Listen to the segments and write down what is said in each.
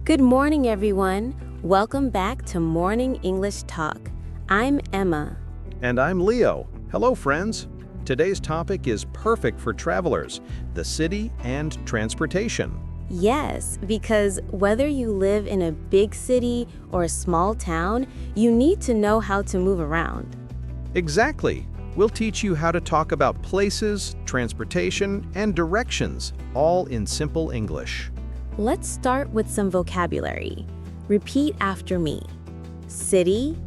Good morning, everyone. Welcome back to Morning English Talk. I'm Emma. And I'm Leo. Hello, friends. Today's topic is perfect for travelers, the city and transportation. Yes, because whether you live in a big city or a small town, you need to know how to move around. Exactly. We'll teach you how to talk about places, transportation, and directions, all in simple English. Let's start with some vocabulary. Repeat after me. City,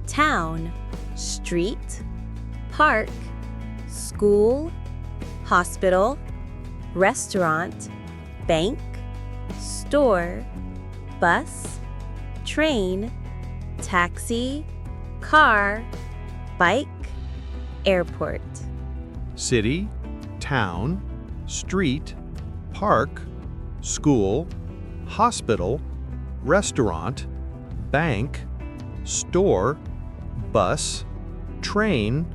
town, street, park, school, hospital, restaurant, bank, store, bus, train, taxi, car, bike, airport. City, town, street, park, school, hospital, restaurant, bank, store, bus, train,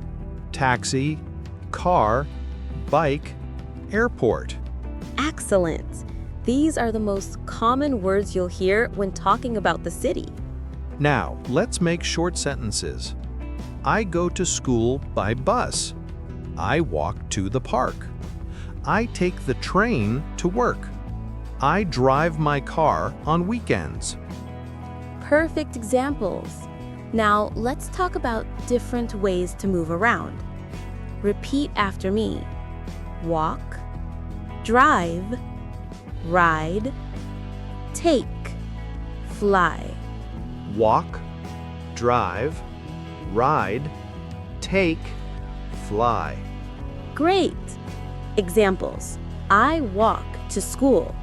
taxi, car, bike, airport. Excellent! These are the most common words you'll hear when talking about the city. Now, let's make short sentences. I go to school by bus. I walk to the park. I take the train to work. I drive my car on weekends. Perfect examples. Now, let's talk about different ways to move around. Repeat after me. Walk, drive, ride, take, fly. Walk, drive, ride, take, fly. Great! Examples. I walk to school.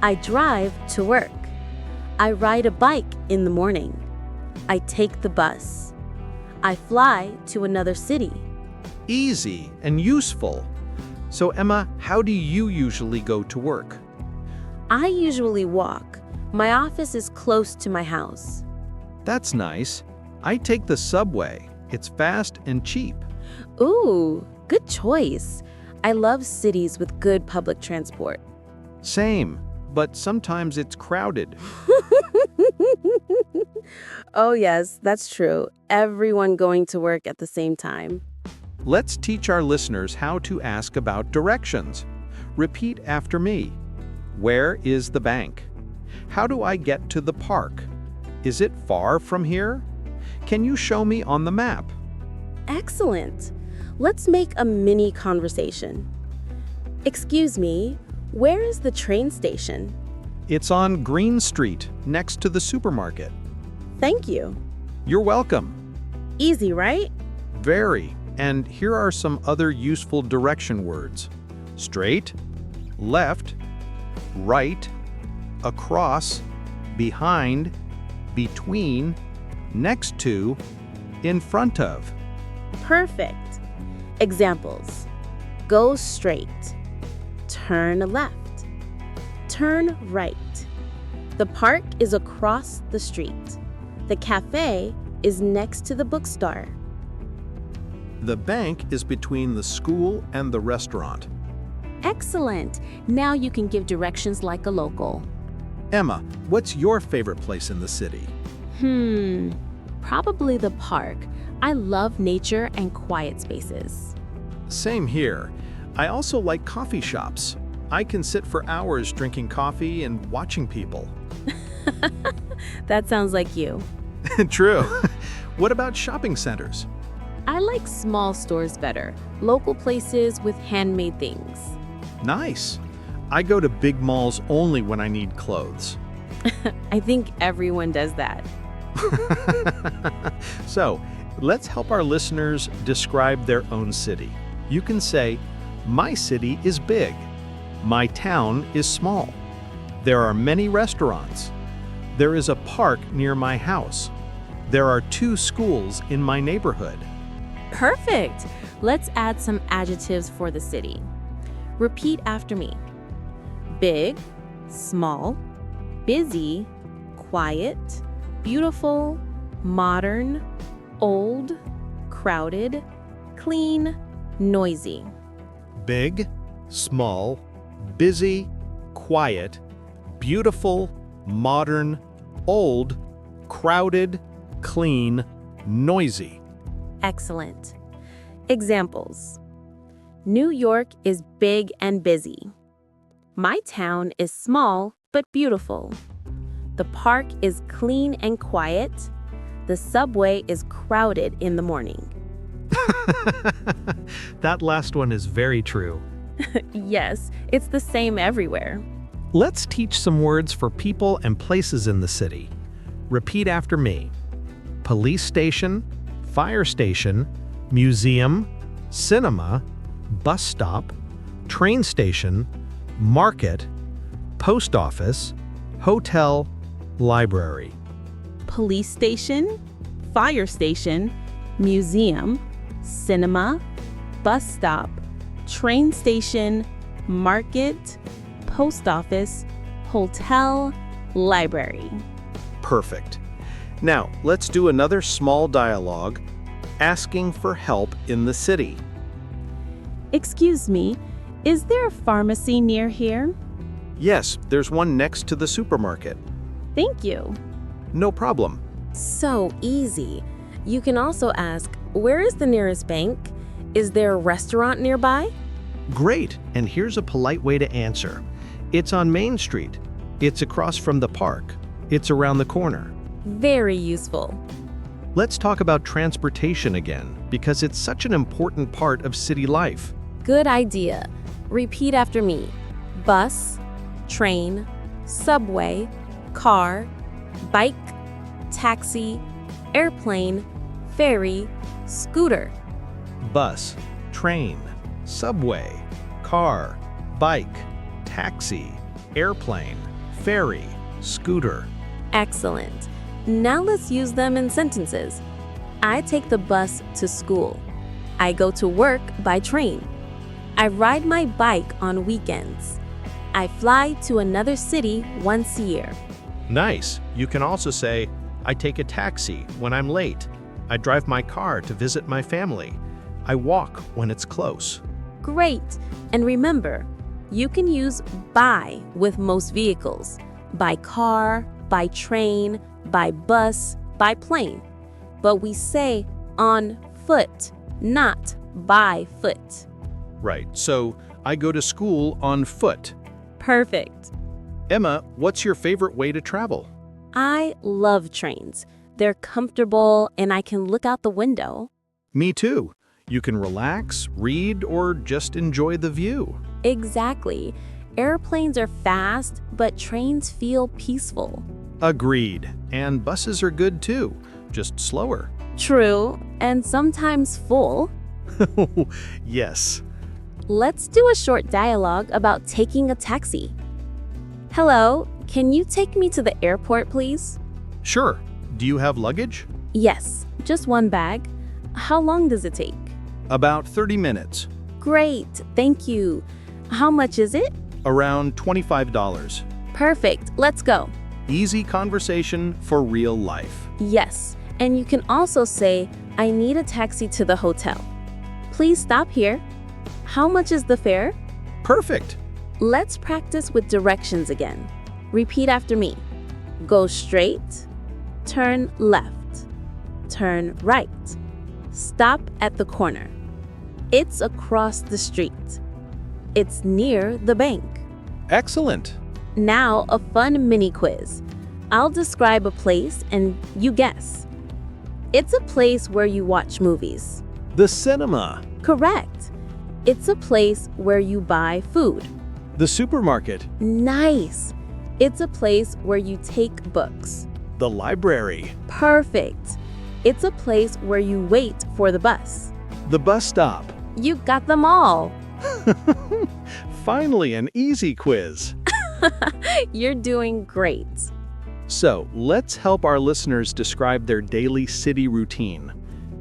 I drive to work. I ride a bike in the morning. I take the bus. I fly to another city. Easy and useful. So Emma, how do you usually go to work? I usually walk. My office is close to my house. That's nice. I take the subway. It's fast and cheap. Ooh, good choice. I love cities with good public transport. Same, but sometimes it's crowded. Oh yes, that's true. Everyone going to work at the same time. Let's teach our listeners how to ask about directions. Repeat after me. Where is the bank? How do I get to the park? Is it far from here? Can you show me on the map? Excellent. Let's make a mini conversation. Excuse me, where is the train station? It's on Green Street, next to the supermarket. Thank you. You're welcome. Easy, right? Very. And here are some other useful direction words. Straight, left, right, across, behind, between, next to, in front of. Perfect. Examples. Go straight. Turn left. Turn right. The park is across the street. The cafe is next to the bookstore. The bank is between the school and the restaurant. Excellent. Now you can give directions like a local. Emma, what's your favorite place in the city? Probably the park. I love nature and quiet spaces. Same here. I also like coffee shops. I can sit for hours drinking coffee and watching people. That sounds like you. True. What about shopping centers? I like small stores better, local places with handmade things. Nice. I go to big malls only when I need clothes. I think everyone does that. So, let's help our listeners describe their own city. You can say, my city is big. My town is small. There are many restaurants. There is a park near my house. There are 2 schools in my neighborhood. Perfect. Let's add some adjectives for the city. Repeat after me. Big, small, busy, quiet, beautiful, modern, old, crowded, clean, noisy. Big, small, busy, quiet, beautiful, modern, old, crowded, clean, noisy. Excellent. Examples. New York is big and busy. My town is small but beautiful. The park is clean and quiet. The subway is crowded in the morning. That last one is very true. Yes, it's the same everywhere. Let's teach some words for people and places in the city. Repeat after me. Police station, fire station, museum, cinema, bus stop, train station, market, post office, hotel, library. Police station, fire station, museum, cinema, bus stop, train station, market, post office, hotel, library. Perfect. Now, let's do another small dialogue asking for help in the city. Excuse me, is there a pharmacy near here? Yes, there's one next to the supermarket. Thank you. No problem. So easy. You can also ask, where is the nearest bank? Is there a restaurant nearby? Great, and here's a polite way to answer. It's on Main Street. It's across from the park. It's around the corner. Very useful. Let's talk about transportation again, because it's such an important part of city life. Good idea. Repeat after me. Bus, train, subway, car, bike, taxi, airplane, ferry, scooter. Bus, train, subway, car, bike, taxi, airplane, ferry, scooter. Excellent. Now let's use them in sentences. I take the bus to school. I go to work by train. I ride my bike on weekends. I fly to another city once a year. Nice. You can also say, I take a taxi when I'm late. I drive my car to visit my family. I walk when it's close. Great. And remember, you can use by with most vehicles. By car, by train, by bus, by plane. But we say on foot, not by foot. Right, so I go to school on foot. Perfect. Emma, what's your favorite way to travel? I love trains. They're comfortable and I can look out the window. Me too. You can relax, read, or just enjoy the view. Exactly. Airplanes are fast, but trains feel peaceful. Agreed. And buses are good too, just slower. True, and sometimes full. Yes. Let's do a short dialogue about taking a taxi. Hello, can you take me to the airport, please? Sure. Do you have luggage? Yes, just one bag. How long does it take? About 30 minutes. Great, thank you. How much is it? Around $25. Perfect, let's go. Easy conversation for real life. Yes, and you can also say, I need a taxi to the hotel. Please stop here. How much is the fare? Perfect. Let's practice with directions again. Repeat after me. Go straight, turn left, turn right. Stop at the corner. It's across the street. It's near the bank. Excellent. Now, a fun mini quiz. I'll describe a place and you guess. It's a place where you watch movies. The cinema. Correct. It's a place where you buy food. The supermarket. Nice. It's a place where you take books. The library. Perfect. It's a place where you wait for the bus. The bus stop. You got them all. Finally, an easy quiz. You're doing great. So, let's help our listeners describe their daily city routine.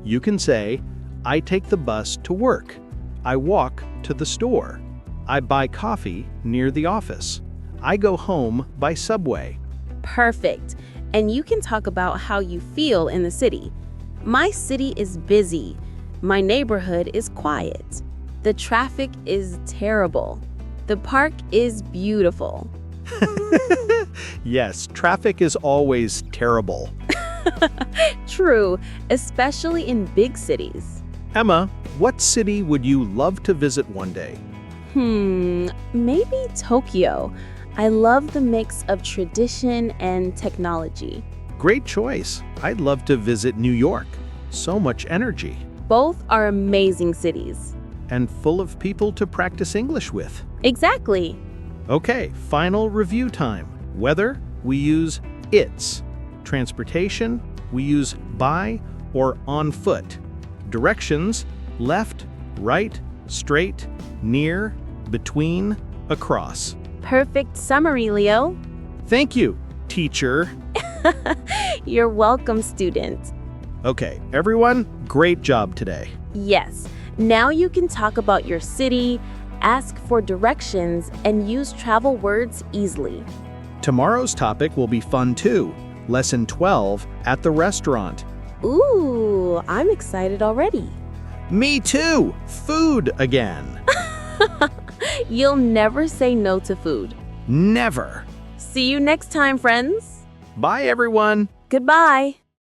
You can say, I take the bus to work. I walk to the store. I buy coffee near the office. I go home by subway. Perfect. And you can talk about how you feel in the city. My city is busy. My neighborhood is quiet. The traffic is terrible. The park is beautiful. Yes, traffic is always terrible. True, especially in big cities. Emma, what city would you love to visit one day? Maybe Tokyo. I love the mix of tradition and technology. Great choice. I'd love to visit New York. So much energy. Both are amazing cities. And full of people to practice English with. Exactly. Okay, final review time. Weather, we use it's. Transportation, we use by or on foot. Directions, left, right, straight, near, between, across. Perfect summary, Leo. Thank you, teacher. You're welcome, student. Okay, everyone, great job today. Yes, now you can talk about your city, ask for directions, and use travel words easily. Tomorrow's topic will be fun too. Lesson 12, at the restaurant. Ooh, I'm excited already. Me too! Food again. You'll never say no to food. Never. See you next time, friends. Bye, everyone. Goodbye.